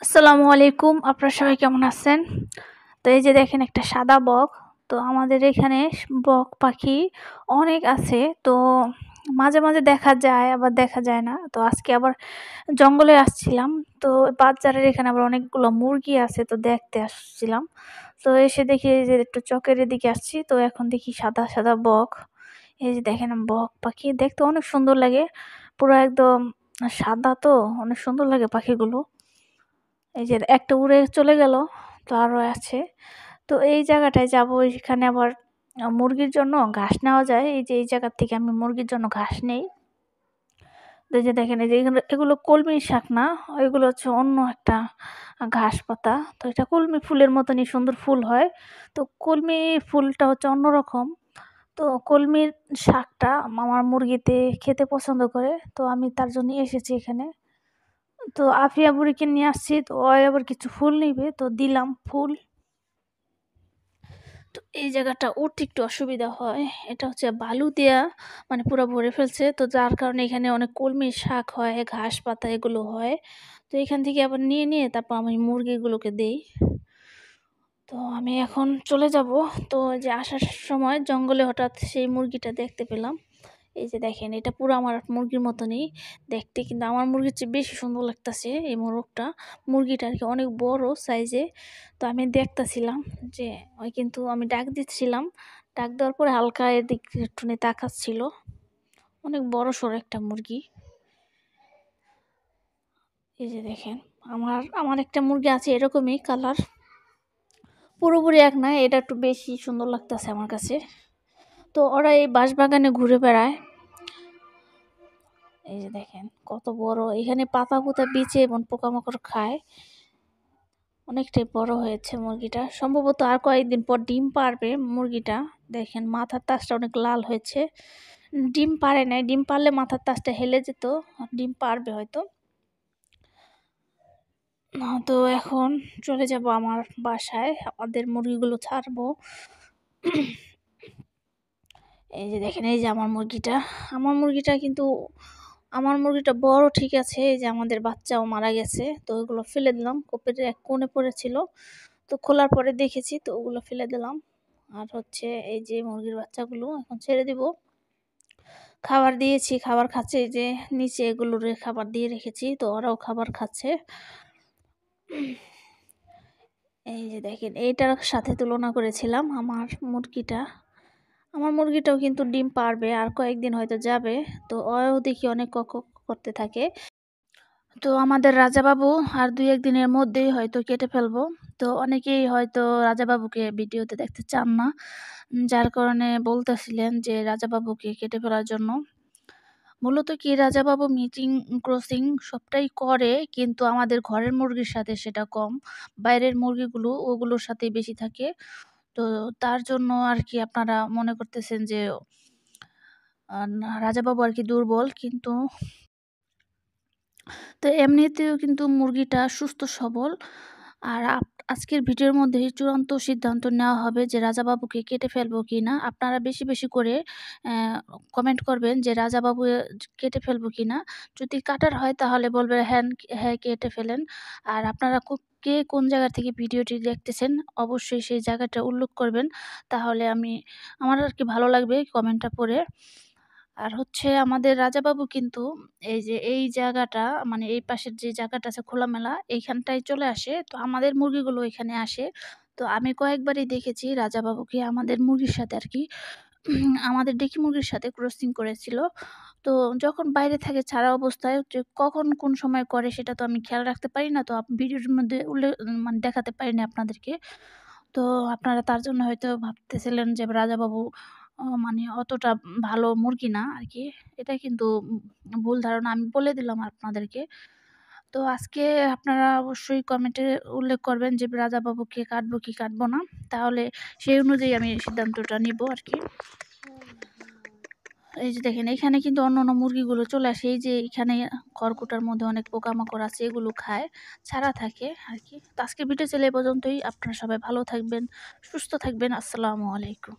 আসসালামু আলাইকুম। আপনারা সবাই কেমন আছেন? তো এই যে দেখেন একটা সাদা বক। তো আমাদের এখানে বক পাখি অনেক আছে। তো মাঝে, মাঝে দেখা যায় আবার দেখা যায় না। তো আজকে আবার জঙ্গলে আসছিলাম। তো বাজারের এখানে আবার অনেকগুলো মুরগি আছে তো দেখতে আসছিলাম। তো এসে দেখি এই যে একটু চকের এদিকে আসছি। তো এখন দেখি সাদা, সাদা বক। এই যে দেখেন বক পাখি দেখতে অনেক সুন্দর লাগে। পুরা একদম সাদা তো অনেক সুন্দর লাগে পাখিগুলো। এই যে একটা উড়ে চলে গেল, তো আরো আছে। তো এই জায়গাটায় যাবো, এখানে আবার মুরগির জন্য ঘাস নেওয়া যায়। এই যে এই জায়গার থেকে আমি মুরগির জন্য ঘাস নেই। তো এই যে দেখেন এই যে এগুলো কলমি শাক না, এগুলো হচ্ছে অন্য একটা ঘাস পাতা। তো এটা কলমি ফুলের মতনই সুন্দর ফুল হয়। তো কলমি ফুলটা হচ্ছে অন্যরকম। তো কলমির শাকটা আমার মুরগিতে খেতে পছন্দ করে, তো আমি তার জন্য এসেছি এখানে। তো আফিয়া বুড়িকে নিয়ে আসছি, তো ও আবার কিছু ফুল নিবে, তো দিলাম ফুল। তো এই জায়গাটা উঠতে একটু অসুবিধা হয়। এটা হচ্ছে বালু দেয়া, মানে পুরা ভরে ফেলছে, তো যার কারণে এখানে অনেক কলমি শাক হয়, ঘাস পাতা এগুলো হয়। তো এখান থেকে আবার নিয়ে নিয়ে তারপর আমি মুরগিগুলোকে দেই। তো আমি এখন চলে যাব। তো এই যে আসার সময় জঙ্গলে হঠাৎ সেই মুরগিটা দেখতে পেলাম। এই যে দেখেন এটা পুরো আমার মুরগির মতনই দেখতে, কিন্তু আমার মুরগির চেয়ে বেশি সুন্দর লাগতাছে এই মোরগটা। মুরগিটা আর কি অনেক বড় সাইজে। তো আমি দেখতাছিলাম যে ওই, কিন্তু আমি ডাক দিচ্ছিলাম, ডাক দেওয়ার পরে হালকা এদিক একটুখানি তাকাচ্ছিল। অনেক বড় সড়ো একটা মুরগি। এই যে দেখেন আমার আমার একটা মুরগি আছে এরকমই কালার, পুরোপুরি এক না, এটা একটু বেশি সুন্দর লাগতেছে আমার কাছে। তো ওরা এই বাঁশবাগানে ঘুরে বেড়ায়। এই যে দেখেন কত বড়, এখানে পাতা পুতা বিছে এবং পোকামাকড় খায়। অনেকটাই বড় হয়েছে মুরগিটা, সম্ভবত আর কয়েকদিন পর ডিম পারবে মুরগিটা। দেখেন মাথার তাজটা অনেক লাল হয়েছে। ডিম পারে নাই, ডিম পারলে মাথার তাজটা হেলে যেত। ডিম পারবে হয়তো। তো এখন চলে যাব আমার বাসায়, আমাদের মুরগিগুলো ছাড়বো। এই যে দেখেন এই যে আমার মুরগিটা বড় ঠিক আছে। এই যে আমাদের বাচ্চাও মারা গেছে, তো ওগুলো ফেলে দিলাম, কোপের এক কোণে পড়েছিল। তো খোলার পরে দেখেছি, তো ওগুলো ফেলে দিলাম। আর হচ্ছে এই যে মুরগির বাচ্চাগুলো এখন ছেড়ে দিব। খাবার দিয়েছি, খাবার খাচ্ছে। এই যে নিচে এগুলোর খাবার দিয়ে রেখেছি, তো ওরাও খাবার খাচ্ছে। এই যে দেখেন এইটার সাথে তুলনা করেছিলাম আমার মুরগিটাও কিন্তু ডিম পারবে, আর কয়েকদিন হয়তো যাবে। তো ওও দেখি অনেক কক কক করতে থাকে। তো আমাদের রাজাবাবু আর ২-১ দিনের মধ্যেই হয়তো কেটে ফেলবো। তো অনেকেই হয়তো রাজাবাবুকে ভিডিওতে দেখতে চান না। যার কারণে বলতেছিলেন যে রাজাবাবুকে কেটে ফেলার জন্য। মূলত কি রাজাবাবু মিটিং, ক্রসিং সবটাই করে, কিন্তু আমাদের ঘরের মুরগির সাথে সেটা কম। বাইরের মুরগিগুলো ওগুলোর সাথেই বেশি থাকে। তো তার জন্য আরকি আপনারা মনে করতেছেন যে রাজাবাবু আরকি দুর্বল। কিন্তু তো এমনিতেও কিন্তু মুরগিটা সুস্থ সবল। আর আজকের ভিডিওর মধ্যেই চূড়ান্ত সিদ্ধান্ত নেওয়া হবে যে রাজাবাবুকে কেটে ফেলবো কিনা। আপনারা বেশি, বেশি করে কমেন্ট করবেন যে রাজাবাবু কেটে ফেলবো কিনা। যদি কাটার হয় তাহলে বলবেন হ্যাঁ কেটে ফেলেন। আর আপনারা কে কোন জায়গা থেকে ভিডিওটি দেখতেছেন অবশ্যই সেই জায়গাটা উল্লেখ করবেন। তাহলে আমার আরকি ভালো লাগবে কমেন্টটা পড়ে। আর হচ্ছে আমাদের রাজাবাবু কিন্তু এই যে এই জায়গাটা, মানে এই পাশের যে জায়গাটা আছে খোলামেলা, এইখানটায় চলে আসে। তো আমাদের মুরগিগুলো এখানে আসে। তো আমি কয়েকবারই দেখেছি রাজাবাবুকে আমাদের মুরগির সাথে আরকি আমাদের ডেকি মুরগির সাথে ক্রসিং করেছিল। তো যখন বাইরে থাকে ছাড়া অবস্থায় যে কখন কোন সময় করে সেটা তো আমি খেয়াল রাখতে পারি না। তো ভিডিওর মধ্যে মানে দেখাতে পারিনি আপনাদেরকে। তো আপনারা তার জন্য হয়তো ভাবতেছিলেন যে রাজাবাবু মানে অতটা ভালো মুরগি না আরকি। এটা কিন্তু ভুল ধারণা। আমি বলে দিলাম আপনাদেরকে। তো আজকে আপনারা অবশ্যই কমেন্টে উল্লেখ করবেন যে রাজাবাবুকে কাটবো কি কাটবো না। তাহলে সেই অনুযায়ী আমি সিদ্ধান্তটা নিবো আরকি। এই যে দেখেন এখানে কিন্তু অন্যান্য মুরগিগুলো চলে আসে। এই যে এখানে খড়কুটার মধ্যে অনেক পোকামাকড় আছে, এগুলো খায়, ছাড়া থাকে আরকি। তো আজকের ভিডিও ছিল এই পর্যন্তই। আপনারা সবাই ভালো থাকবেন, সুস্থ থাকবেন। আসসালামু আলাইকুম।